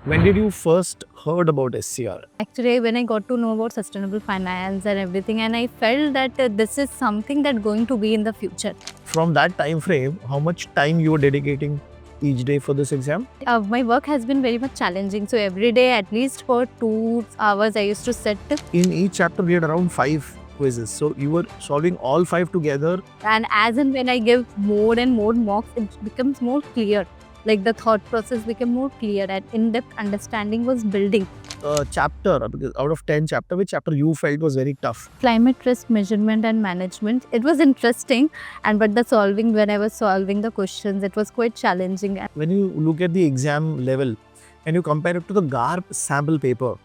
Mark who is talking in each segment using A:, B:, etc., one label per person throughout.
A: When did you first heard about SCR?
B: Actually, when I got to know about sustainable finance and everything, and I felt that this is something that going to be in the future.
A: From that time frame, how much time you were dedicating each day for this exam?
B: My work has been very much challenging. So every day, at least for 2 hours, I used to sit.
A: In each chapter, we had around 5 quizzes. So you were solving all 5 together.
B: And as and when I give more and more mocks, it becomes more clear. Like the thought process became more clear and in-depth understanding was building.
A: Chapter, because out of 10 chapter, which chapter you felt was very tough?
B: Climate risk measurement and management. It was interesting, but the solving, when I was solving the questions, it was quite challenging.
A: When you look at the exam level and you compare it to the GARP sample paper,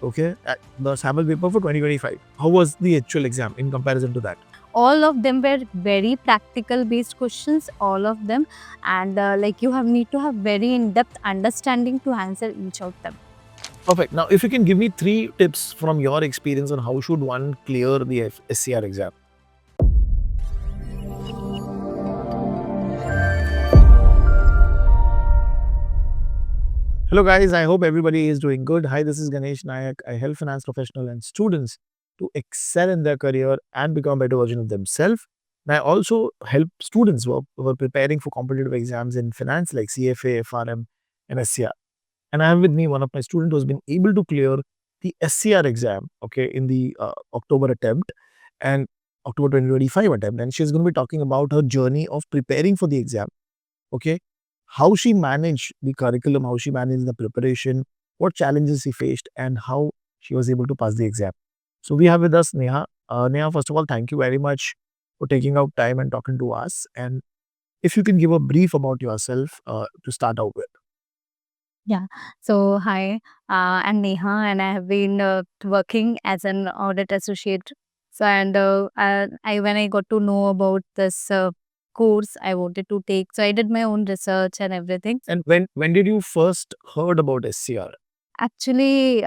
A: okay, the sample paper for 2025, how was the actual exam in comparison to that?
B: All of them were very practical based questions, all of them, and like you have need to have very in-depth understanding to answer each of them.
A: Perfect. Now, if you can give me 3 tips from your experience on how should one clear the SCR exam. Hello guys, I hope everybody is doing good. Hi, this is Ganesh Nayak. I help finance professionals and students to excel in their career and become a better version of themselves. And I also help students who are preparing for competitive exams in finance like CFA, FRM, and SCR. And I have with me one of my students who has been able to clear the SCR exam, okay, in the October attempt and October 2025 attempt. And she's going to be talking about her journey of preparing for the exam, okay, how she managed the curriculum, how she managed the preparation, what challenges she faced, and how she was able to pass the exam. So we have with us Neha. Neha, first of all, thank you very much for taking out time and talking to us. And if you can give a brief about yourself to start out with.
B: Yeah. So hi, I'm Neha, and I have been working as an audit associate. So I when I got to know about this course I wanted to take, so I did my own research and everything.
A: And when did you first heard about SCR?
B: Actually,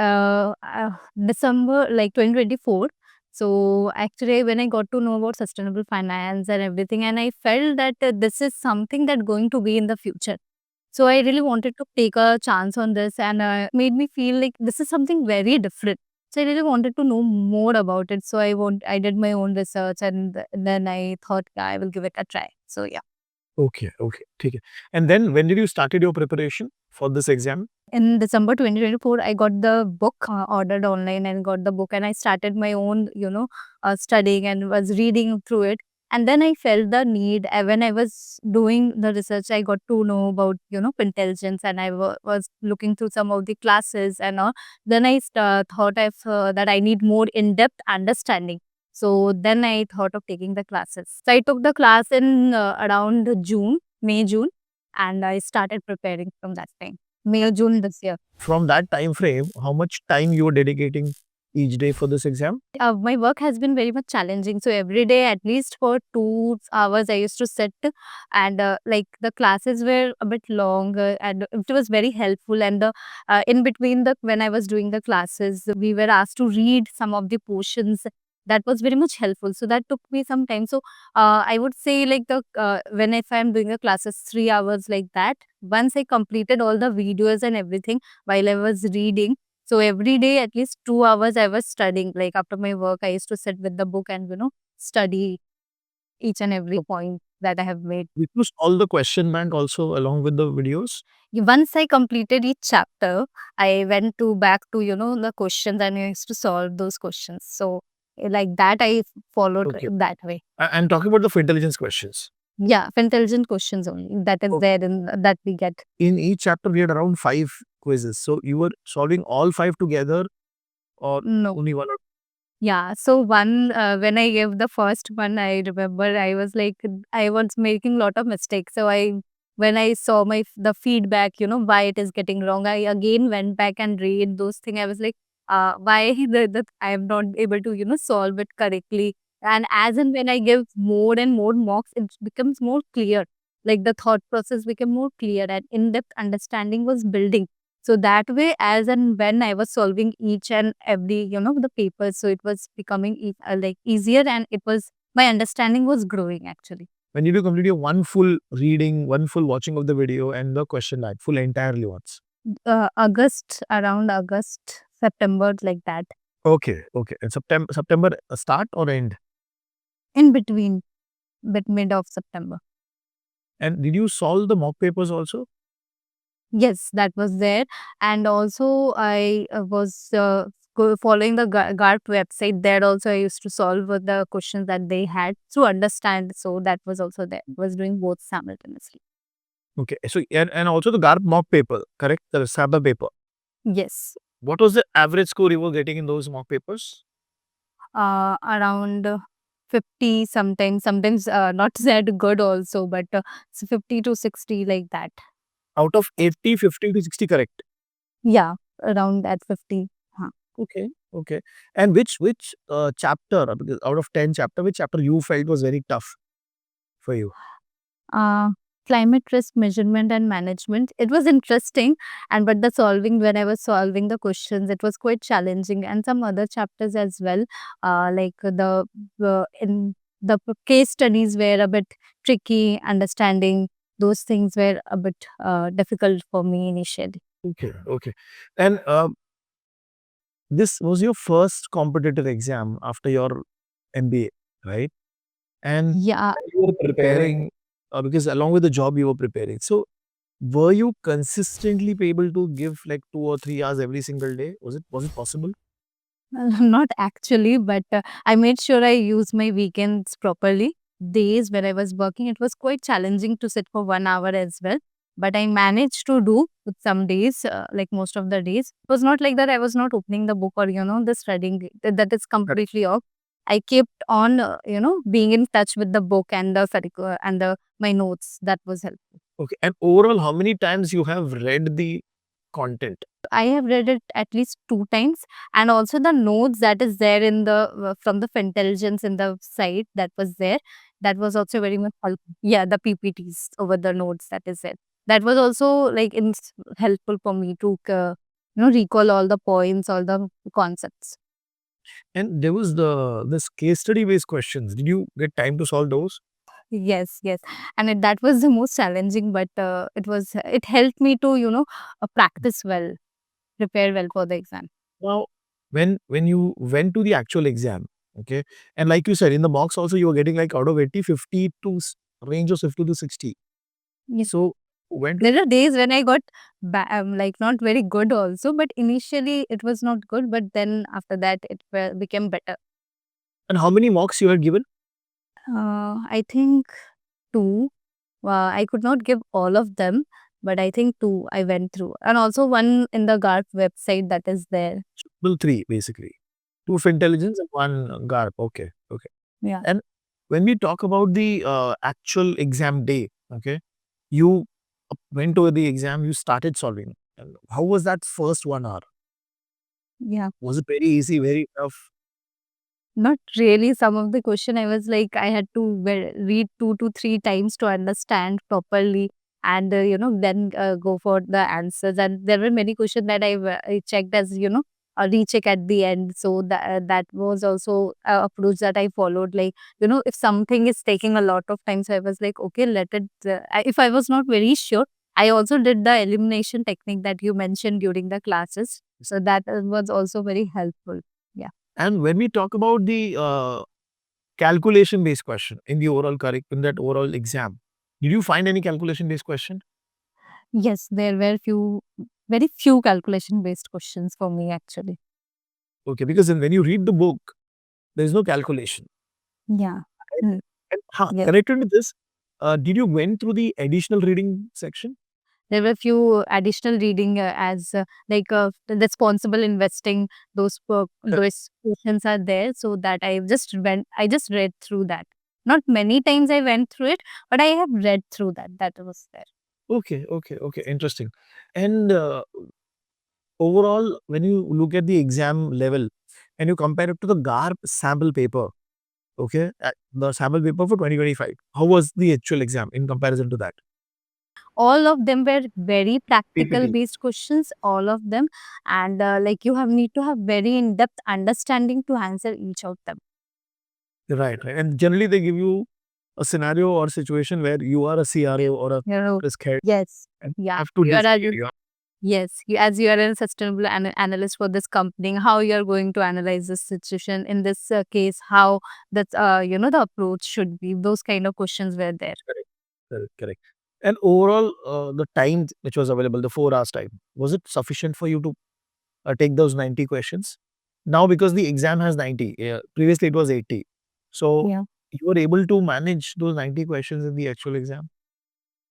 B: December like 2024. So actually, when I got to know about sustainable finance and everything, and I felt that this is something that going to be in the future. So I really wanted to take a chance on this, and made me feel like this is something very different. So I really wanted to know more about it. So I did my own research, and then I thought, yeah, I will give it a try. So yeah.
A: Okay, okay, take it. And then when did you started your preparation for this exam?
B: In December 2024, I got the book ordered online and got the book, and I started my own, studying and was reading through it. And then I felt the need when I was doing the research, I got to know about, intelligence, and I was looking through some of the classes and all. Then I thought that I need more in-depth understanding. So then I thought of taking the classes. So I took the class in around May, June, and I started preparing from that time. May or June this year.
A: From that time frame, how much time you were dedicating each day for this exam?
B: My work has been very much challenging. So every day, at least for 2 hours, I used to sit, and like the classes were a bit long, and it was very helpful. And in between the when I was doing the classes, we were asked to read some of the portions. That was very much helpful. So that took me some time. So I would say like the when if I'm doing the classes 3 hours like that, once I completed all the videos and everything while I was reading. So every day, at least 2 hours, I was studying. Like after my work, I used to sit with the book and study each and every point that I have made.
A: Did you solve the question bank also along with the videos?
B: Once I completed each chapter, I went to back to the questions and I used to solve those questions. So like that, I followed
A: Okay.
B: that way.
A: And talking about the for intelligence questions.
B: Yeah, for intelligent questions only. That is
A: Okay.
B: there in that we get.
A: In each chapter, we had around 5 quizzes. So you were solving all 5 together or
B: No.
A: only one?
B: Yeah, so when I gave the first one, I remember I was like, I was making lot of mistakes. So when I saw the feedback, why it is getting wrong, I again went back and read those things. I was like, why that I am not able to, solve it correctly. And as and when I give more and more mocks, it becomes more clear. Like the thought process became more clear, and in-depth understanding was building. So that way, as and when I was solving each and every, the papers, so it was becoming like easier, and it was my understanding was growing actually.
A: When did you complete your one full reading, one full watching of the video and the question bank, full entirely once?
B: August, around August, September, like that.
A: Okay, okay. And September start or end?
B: In between, mid of September.
A: And did you solve the mock papers also?
B: Yes, that was there. And also, I was following the GARP website. There also, I used to solve the questions that they had to understand. So that was also there. Was doing both simultaneously.
A: Okay. So and also the GARP mock paper, correct? The sample paper.
B: Yes,
A: What was the average score you were getting in those mock papers?
B: around 50 sometimes. Sometimes not that good also, but 50 to 60 like that.
A: Out of 80, 50 to 60 correct.
B: Yeah, around that 50. Huh.
A: Okay, okay. And which chapter, because out of 10 chapter, which chapter you felt was very tough for you?
B: uh, Climate risk measurement and management. It was interesting, and but the solving when I was solving the questions, it was quite challenging, and some other chapters as well. Like in the case studies were a bit tricky. Understanding those things were a bit difficult for me initially.
A: Okay, okay. And this was your first competitive exam after your MBA, right? And
B: Yeah,
A: you were preparing because along with the job you were preparing. So were you consistently able to give like 2 or 3 hours every single day? Was it possible?
B: not actually, but I made sure I use my weekends properly. Days when I was working, it was quite challenging to sit for 1 hour as well. But I managed to do with some days, like most of the days. It was not like that I was not opening the book or, the studying, that is
A: Correct.
B: completely off. I kept on, being in touch with the book and my notes. That was helpful.
A: Okay. And overall, how many times you have read the content?
B: I have read it at least 2 times, and also the notes that is there in the from the Fintelligence in the site that was there, that was also very much helpful. Yeah, the PPTs over the notes that is there. That was also like helpful for me to recall all the points, all the concepts.
A: And there was this case study based questions. Did you get time to solve those?
B: Yes, yes, and that was the most challenging, but it helped me to practice well, prepare well for the exam.
A: Now, when you went to the actual exam, okay, and like you said, in the mocks also you were getting like out of 80, 50 to range of 50 to 60. So when to,
B: There are days when I got like not very good also, but initially it was not good. But then after that, it became better.
A: and how many mocks you had given?
B: I think two. I could not give all of them, but I think two I went through, and also one in the GARP website that is there.
A: Well, three basically. Two for intelligence and one GARP. Okay, okay.
B: Yeah.
A: And when we talk about the actual exam day, okay, you went over the exam, you started solving. And how was that first 1 hour?
B: Yeah.
A: Was it very easy, very tough?
B: Not really. Some of the question I was like, I had to read 2 to 3 times to understand properly, and then go for the answers. And there were many questions that I checked as a recheck at the end. So that was also a approach that I followed. Like if something is taking a lot of time, so I was like, okay, let it. If I was not very sure, I also did the elimination technique that you mentioned during the classes. So that was also very helpful. Yeah.
A: And when we talk about the calculation based question in the overall in that overall exam, did you find any calculation based question?
B: Yes, there were very few calculation based questions for me actually.
A: Okay, because then when you read the book, there is no calculation.
B: Yeah.
A: Right?
B: Mm,
A: And
B: yes.
A: connected with this, did you went through the additional reading section?
B: There were few additional reading as like the responsible investing. Those questions are there, so that I just read through that. Not many times I went through it, but I have read through that. That was there.
A: Okay, okay, okay, interesting. And overall, when you look at the exam level and you compare it to the GARP sample paper, okay, the sample paper for 2025, how was the actual exam in comparison to that?
B: All of them were very practical
A: PPT.
B: based questions, all of them, and like you have need to have very in depth understanding to answer each of them.
A: Right, right. And generally, they give you a scenario or situation where you are a CRA or a
B: You know,
A: risk head
B: yes,
A: and
B: yeah,
A: have to
B: you are
A: decide.
B: a
A: Yeah.
B: Yes, as you are a sustainable analyst for this company, how you are going to analyze this situation in this case, how that the approach should be. Those kind of questions were there.
A: Correct. Correct. Correct. And overall, the time which was available, the 4 hours time, was it sufficient for you to take those 90 questions? Now, because the exam has 90, previously it was 80. So
B: Yeah.
A: you were able to manage those 90 questions in the actual exam?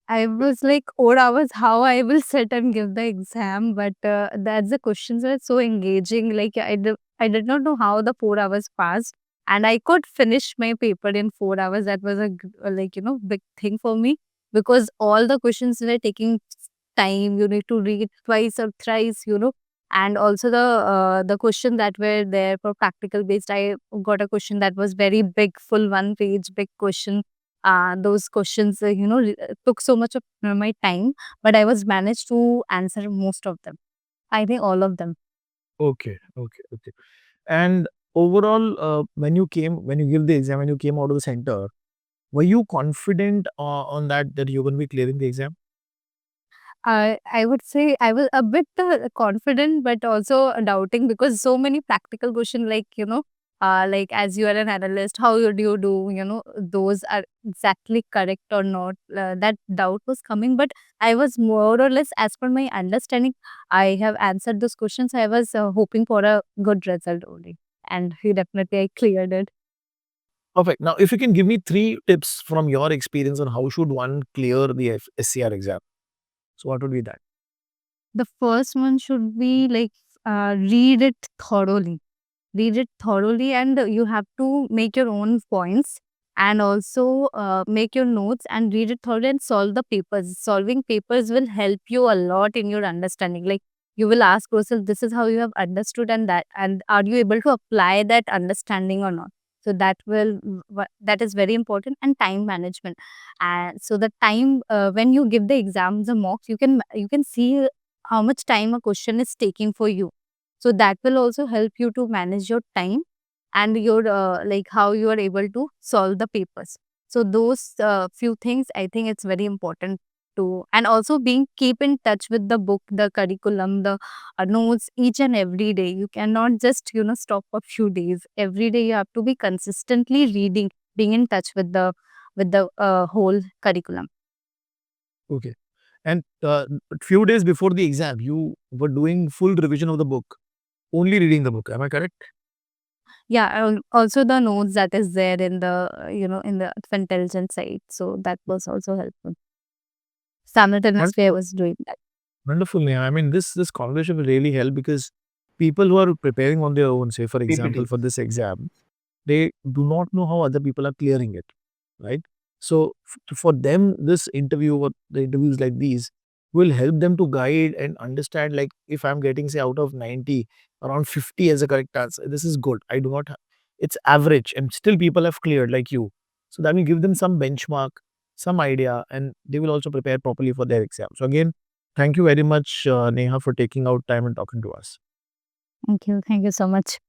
B: I was like 4 hours, how I will sit and give the exam, but that's the questions were so engaging. Like I did not know how the 4 hours passed, and I could finish my paper in 4 hours. That was a big thing for me because all the questions were taking time. You need to read twice or thrice, and also the question that were there for practical based. I got a question that was very big, full 1 page, big question. Those questions, took so much of my time, but I was managed to answer most of them. I think all of them.
A: Okay, okay, okay. And overall, when you give the exam, when you came out of the center, were you confident on that you're going to be clearing the exam?
B: I would say I was a bit confident, but also doubting because so many practical questions, like like as you are an analyst, how do you do? Those are exactly correct or not. That doubt was coming, but I was more or less, as per my understanding, I have answered those questions. I was hoping for a good result only, and definitely I cleared it.
A: Perfect. Now, if you can give me 3 tips from your experience on how should one clear the SCR exam. So what would be that?
B: The first one should be like read it thoroughly. Read it thoroughly, and you have to make your own points, and also make your notes and read it thoroughly and solve the papers. Solving papers will help you a lot in your understanding. Like you will ask yourself, this is how you have understood, and that, and are you able to apply that understanding or not? So that is very important. And time management. And so the time, when you give the exams or mocks, you can see how much time a question is taking for you, so that will also help you to manage your time and your like how you are able to solve the papers. So those few things, I think it's very important to, and also being keep in touch with the book, the curriculum, the notes each and every day. You cannot just stop a few days. Every day you have to be consistently reading, being in touch with the whole curriculum.
A: Okay. And few days before the exam, you were doing full revision of the book, only reading the book. Am I correct?
B: Yeah, also the notes that is there in the in the intelligence side, so that was also helpful. Simultaneously, I
A: Wonderful.
B: was doing that.
A: Wonderful. Yeah. I mean, this conversation will really help because people who are preparing on their own, say for example,
C: PPT.
A: for this exam, they do not know how other people are clearing it, right? So for them, this interview or the interviews like these will help them to guide and understand. Like if I'm getting say out of 90, around 50 as a correct answer, this is good. I do not. It's average, and still people have cleared like you. So that will give them some benchmark, some idea, and they will also prepare properly for their exam. So again, thank you very much, Neha, for taking out time and talking to us.
B: Thank you. Thank you so much.